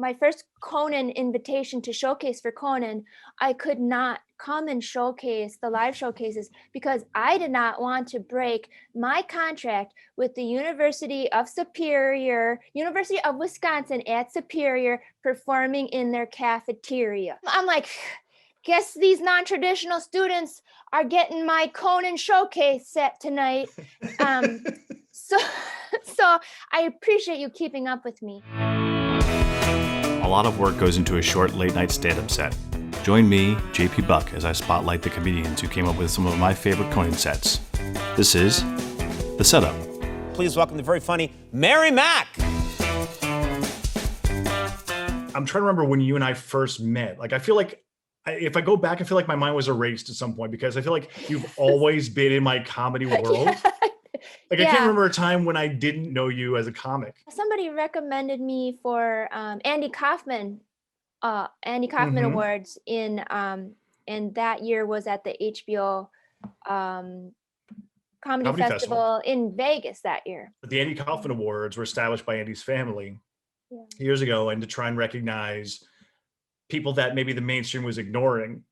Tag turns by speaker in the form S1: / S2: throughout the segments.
S1: my first Conan invitation to showcase for Conan, I could not come and showcase the live showcases because I did not want to break my contract with the University of Wisconsin at Superior, performing in their cafeteria. I'm like, guess these non-traditional students are getting my Conan showcase set tonight. So I appreciate you keeping up with me.
S2: A lot of work goes into a short late-night stand-up set. Join me, JP Buck, as I spotlight the comedians who came up with some of my favorite Conan sets. This is The Setup.
S3: Please welcome the very funny Mary Mack.
S4: I'm trying to remember when you and I first met. Like, I feel like if I go back, I feel like my mind was erased at some point because I feel like you've always been in my comedy world. I can't remember a time when I didn't know you as a comic.
S1: Somebody recommended me for Andy Kaufman Awards and that year was at the HBO Comedy Festival in Vegas that year.
S4: The Andy Kaufman Awards were established by Andy's family years ago, and to try and recognize people that maybe the mainstream was ignoring.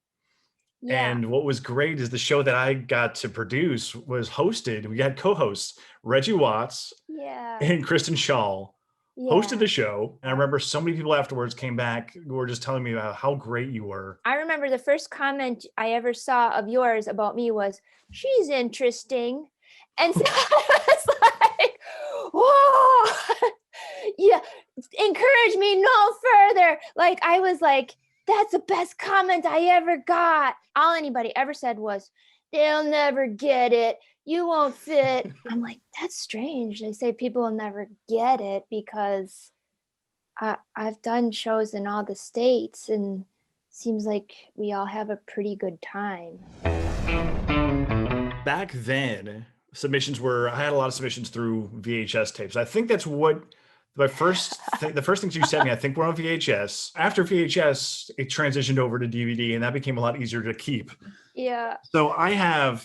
S4: Yeah. And what was great is the show that I got to produce was hosted. We had co-hosts, Reggie Watts and Kristen Shaw hosted the show. And I remember so many people afterwards came back who were just telling me about how great you were.
S1: I remember the first comment I ever saw of yours about me was, she's interesting. And so I was like, whoa, yeah, encourage me no further. Like, I was like, that's the best comment I ever got. All anybody ever said was, they'll never get it. You won't fit. I'm like, that's strange. They say people will never get it because I've done shows in all the states and seems like we all have a pretty good time.
S4: Back then, I had a lot of submissions through VHS tapes. I think that's what the first things you sent me, I think, were on VHS. After VHS, it transitioned over to DVD, and that became a lot easier to keep.
S1: Yeah.
S4: So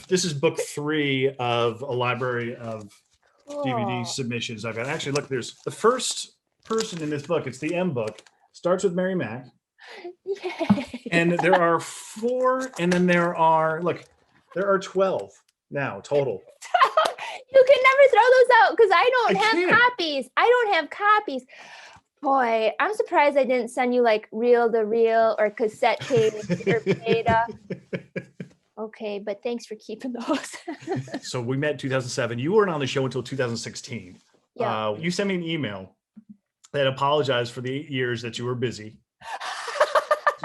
S4: this is book 3 of a library of DVD submissions I've got. Actually, look, there's the first person in this book. It's the M book. Starts with Mary Mack. Yay. And there are 4, and then there are 12 now total.
S1: You can never throw those out because I don't have copies. I don't have copies. Boy, I'm surprised I didn't send you like reel to reel or cassette tape or beta. Okay, but thanks for keeping those.
S4: So we met in 2007. You weren't on the show until 2016.
S1: Yeah.
S4: You sent me an email that apologized for the 8 years that you were busy.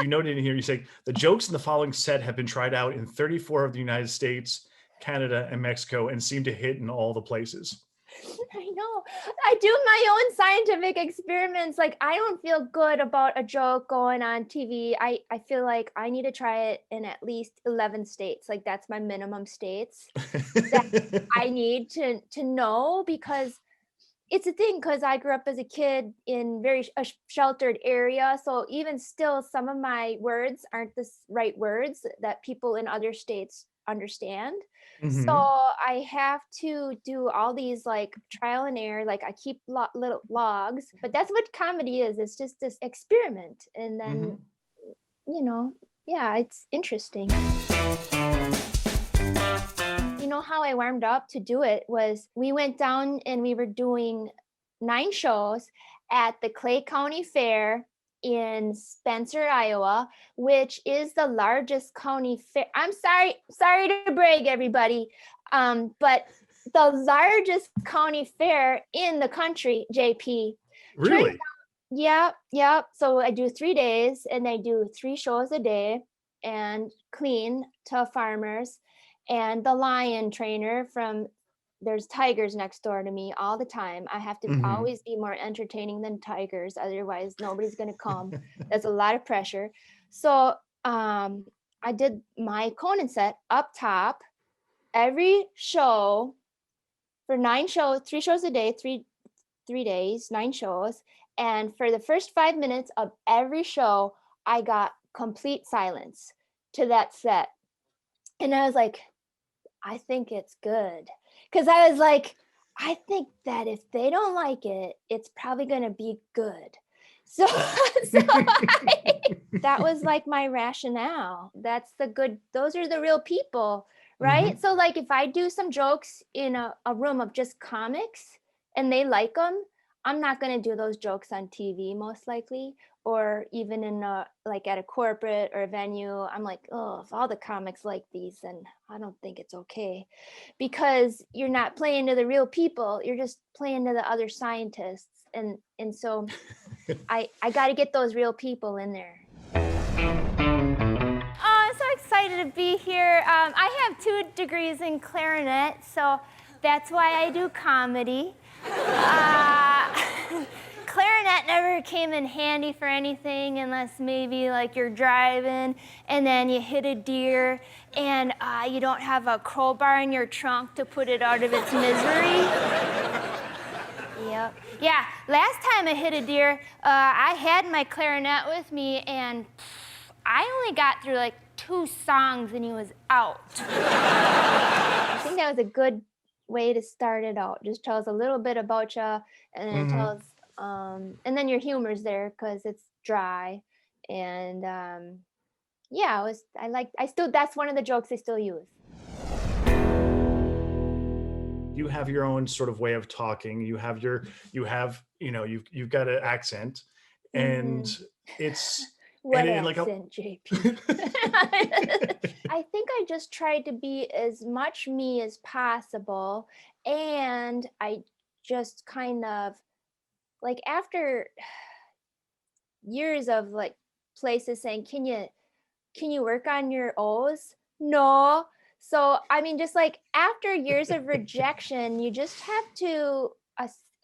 S4: You noted in here, you say, the jokes in the following set have been tried out in 34 of the United States, Canada, and Mexico, and seem to hit in all the places.
S1: I know. I do my own scientific experiments. Like, I don't feel good about a joke going on TV. I feel like I need to try it in at least 11 states. Like, that's my minimum states that I need to know, because it's a thing, because I grew up as a kid in a sheltered area. So even still, some of my words aren't the right words that people in other states understand. Mm-hmm. So I have to do all these like trial and error. Like, I keep little logs, but that's what comedy is. It's just this experiment. And then, it's interesting. You know how I warmed up to do it was we went down and we were doing 9 shows at the Clay County Fair in Spencer, Iowa, which is the largest county fair. I'm sorry to brag, everybody, but the largest county fair in the country, JP.
S4: Really?
S1: Yeah. So I do 3 days, and I do 3 shows a day and clean to farmers. And the lion trainer there's tigers next door to me all the time. I have to always be more entertaining than tigers. Otherwise, nobody's going to come. That's a lot of pressure. So I did my Conan set up top. Every show for 9 shows, 3 shows a day, 3 days, 9 shows. And for the first 5 minutes of every show, I got complete silence to that set. And I was like, I think it's good. Because I was like, I think that if they don't like it, it's probably going to be good. So, that was like my rationale. Those are the real people, right?
S4: Mm-hmm.
S1: So like if I do some jokes in a room of just comics and they like them, I'm not going to do those jokes on TV most likely, or even in like at a corporate or a venue. I'm like, oh, if all the comics like these, then I don't think it's okay, because you're not playing to the real people. You're just playing to the other scientists. And so I got to get those real people in there. Oh, I'm so excited to be here. I have 2 degrees in clarinet, so that's why I do comedy. Clarinet never came in handy for anything unless maybe like you're driving and then you hit a deer and you don't have a crowbar in your trunk to put it out of its misery. Yep. Yeah, last time I hit a deer, I had my clarinet with me and I only got through like 2 songs and he was out. I think that was a good way to start it out. Just tells a little bit about you, and then it tells, and then your humor's there because it's dry, and yeah, that's one of the jokes I still use.
S4: You have your own sort of way of talking. You've got an accent, and it's
S1: what
S4: and
S1: accent, JP? I think I just tried to be as much me as possible, and I just kind of like, after years of like places saying, can you work on your O's? No. So, I mean, just like after years of rejection, you just have to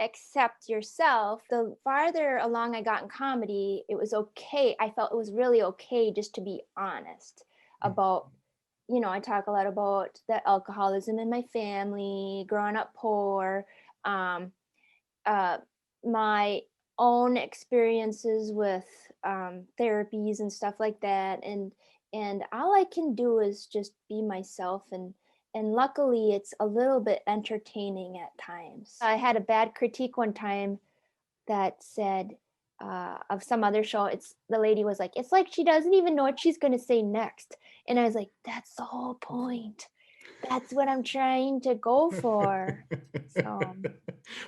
S1: accept yourself. The farther along I got in comedy, it was okay. I felt it was really okay just to be honest about, I talk a lot about the alcoholism in my family, growing up poor, my own experiences with therapies and stuff like that. And all I can do is just be myself, and luckily it's a little bit entertaining at times. I had a bad critique one time that said of some other show, the lady was like, it's like she doesn't even know what she's going to say next. And I was like, that's the whole point. That's what I'm trying to go for. So,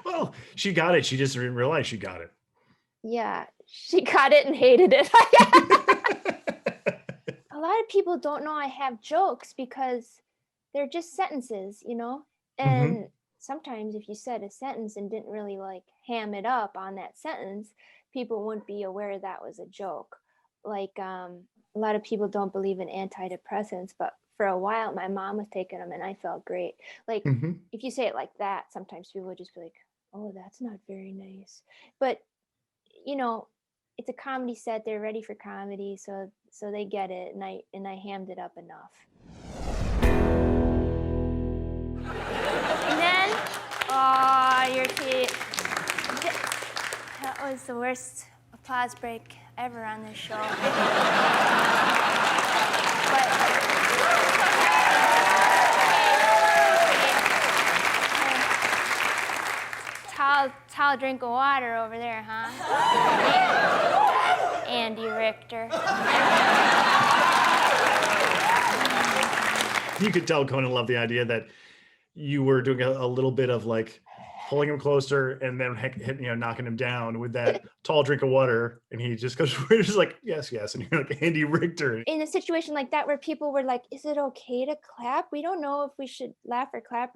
S4: well, she got it. She just didn't realize she got it.
S1: Yeah, she got it and hated it. A lot of people don't know I have jokes because they're just sentences, and sometimes if you said a sentence and didn't really like ham it up on that sentence, people wouldn't be aware that was a joke. Like a lot of people don't believe in antidepressants, but for a while my mom was taking them and I felt great. Like if you say it like that, sometimes people would just be like, oh, that's not very nice. But it's a comedy set. They're ready for comedy, so they get it, and I hammed it up enough. And then, you're cute. That was the worst applause break ever on this show. Tall drink of water over there, huh? Andy Richter.
S4: You could tell Conan loved the idea that you were doing a little bit of like pulling him closer and then knocking him down with that tall drink of water, and he just goes, we're just like, yes, and you're like Andy Richter.
S1: In a situation like that where people were like, is it okay to clap? We don't know if we should laugh or clap,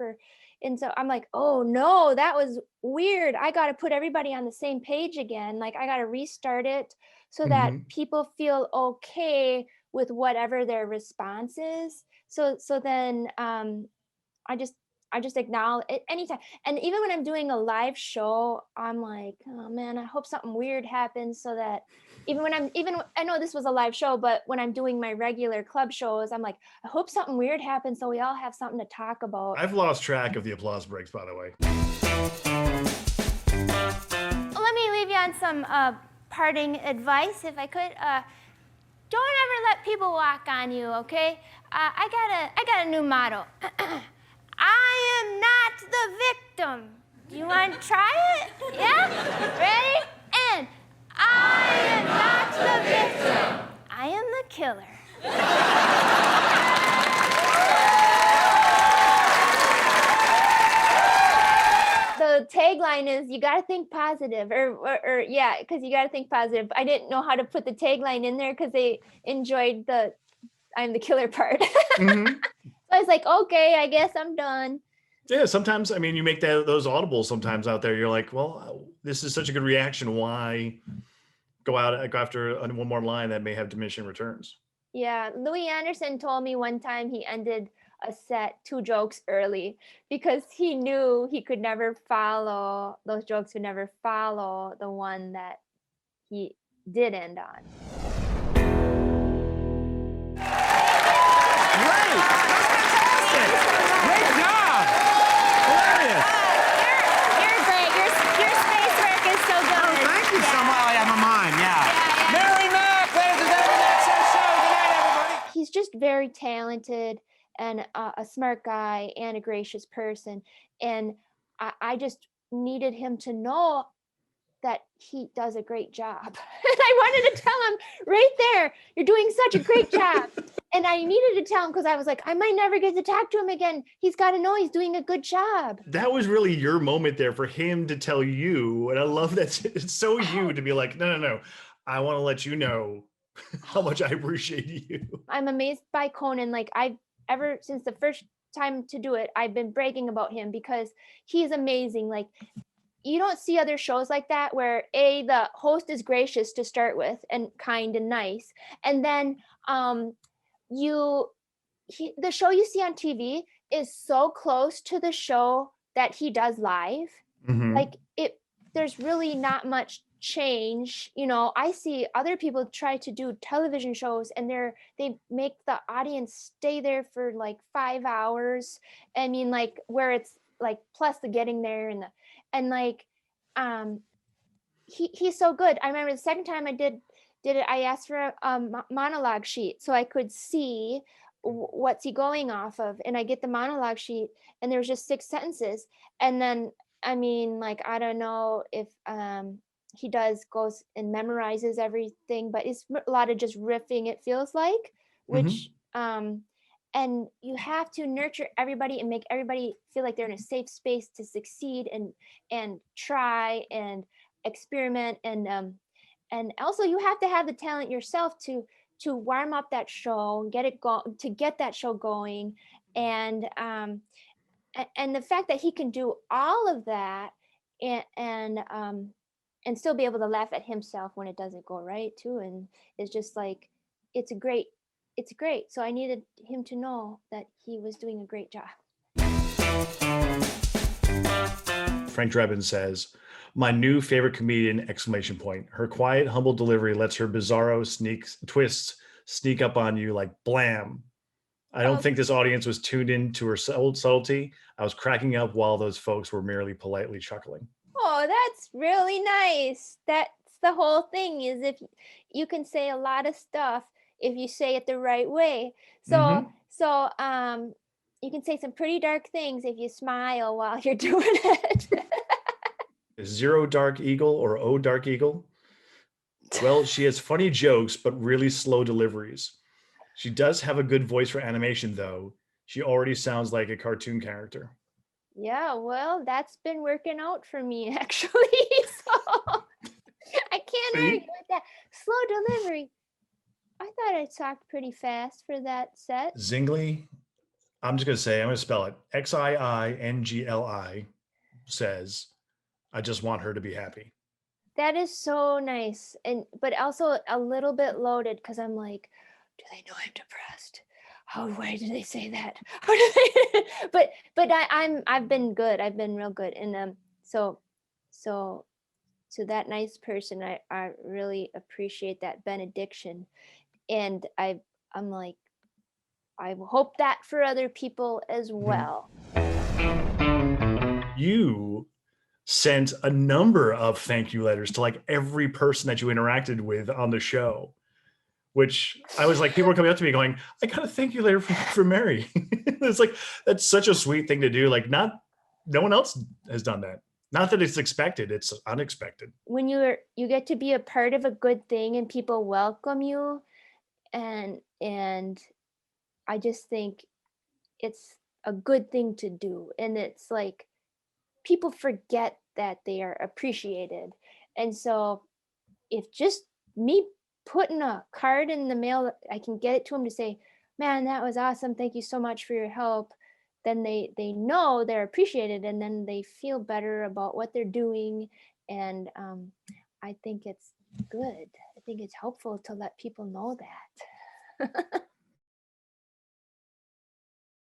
S1: and so I'm like, oh no, that was weird. I got to put everybody on the same page again. Like I got to restart it so that people feel okay with whatever their response is. So then I just acknowledge it anytime. And even when I'm doing a live show, I'm like, oh man, I hope something weird happens, so that I know this was a live show, but when I'm doing my regular club shows, I'm like, I hope something weird happens so we all have something to talk about.
S4: I've lost track of the applause breaks, by the way.
S1: Let me leave you on some parting advice, if I could. Don't ever let people walk on you, okay? I got a new motto. I am not the victim. Do you want to try it? Yeah? Ready? And I am not the victim. I am the killer. The tagline is you got to think positive or yeah, because you got to think positive. I didn't know how to put the tagline in there because they enjoyed the I'm the killer part.
S4: Mm-hmm.
S1: So I was like, okay, I guess I'm done.
S4: Yeah, sometimes, I mean, you make those audibles sometimes out there. You're like, well, this is such a good reaction. Why go after one more line that may have diminishing returns?
S1: Yeah, Louis Anderson told me one time he ended a set 2 jokes early because he knew he could never follow, those jokes would never follow the one that he did end on.
S3: Great! Great job! Hilarious!
S1: You're great. Your space work is so good.
S3: Oh, thank you so much. I have a mime, yeah. Mary Mack, ladies and gentlemen, that's our show. Good night, everybody.
S1: He's just very talented and a smart guy and a gracious person. And I just needed him to know that he does a great job. And I wanted to tell him right there, you're doing such a great job. And I needed to tell him because I was like, I might never get to talk to him again. He's got to know he's doing a good job.
S4: That was really your moment there for him to tell you. And I love that it's so you to be like, no. I want to let you know how much I appreciate you.
S1: I'm amazed by Conan. Like ever since the first time to do it, I've been bragging about him because he's amazing. Like you don't see other shows like that where the host is gracious to start with and kind and nice. And then the show you see on TV is so close to the show that he does live.
S4: Mm-hmm.
S1: Like there's really not much change. You know, I see other people try to do television shows and they make the audience stay there for like 5 hours. I mean, like where it's like plus the getting there and like he's so good. I remember the second time I did it, I asked for a monologue sheet so I could see what's he going off of, and I get the monologue sheet and there's just 6 sentences, and then I mean, like, I don't know if he goes and memorizes everything, but it's a lot of just riffing, it feels like, which and you have to nurture everybody and make everybody feel like they're in a safe space to succeed and try and experiment, and also you have to have the talent yourself to warm up that show and get that show going, and the fact that he can do all of that and still be able to laugh at himself when it doesn't go right too, and it's just like it's great. So I needed him to know that he was doing a great job.
S4: Frank Drebin says, my new favorite comedian, ! Her quiet, humble delivery lets her bizarro twists sneak up on you like blam. I don't think this audience was tuned in to her subtlety. I was cracking up while those folks were merely politely chuckling.
S1: Oh, that's really nice. That's the whole thing, is if you can say a lot of stuff if you say it the right way. So you can say some pretty dark things if you smile while you're doing it.
S4: Zero Dark Eagle or O Dark Eagle? Well, she has funny jokes, but really slow deliveries. She does have a good voice for animation, though. She already sounds like a cartoon character.
S1: Yeah, well, that's been working out for me, actually. So I can't argue with that. Slow delivery. I thought I talked pretty fast for that set.
S4: Zingli, I'm just going to say, I'm going to spell it. Xiingli says, I just want her to be happy.
S1: That is so nice. But also a little bit loaded because I'm like, do they know I'm depressed? Why did they say that? How did they? but I've been good. I've been real good. And so that nice person, I really appreciate that benediction. And I'm like, I hope that for other people as well.
S4: You sent a number of thank you letters to like every person that you interacted with on the show, which I was like, people were coming up to me going, I got a thank you letter from Mary. It's like, that's such a sweet thing to do. Like no one else has done that. Not that it's expected, it's unexpected.
S1: When you get to be a part of a good thing and people welcome you, and I just think it's a good thing to do. And it's like people forget that they are appreciated. And so if just me putting a card in the mail, I can get it to them to say, man, that was awesome, thank you so much for your help, then they know they're appreciated, and then they feel better about what they're doing. And I think it's good. I think it's helpful to let people know that.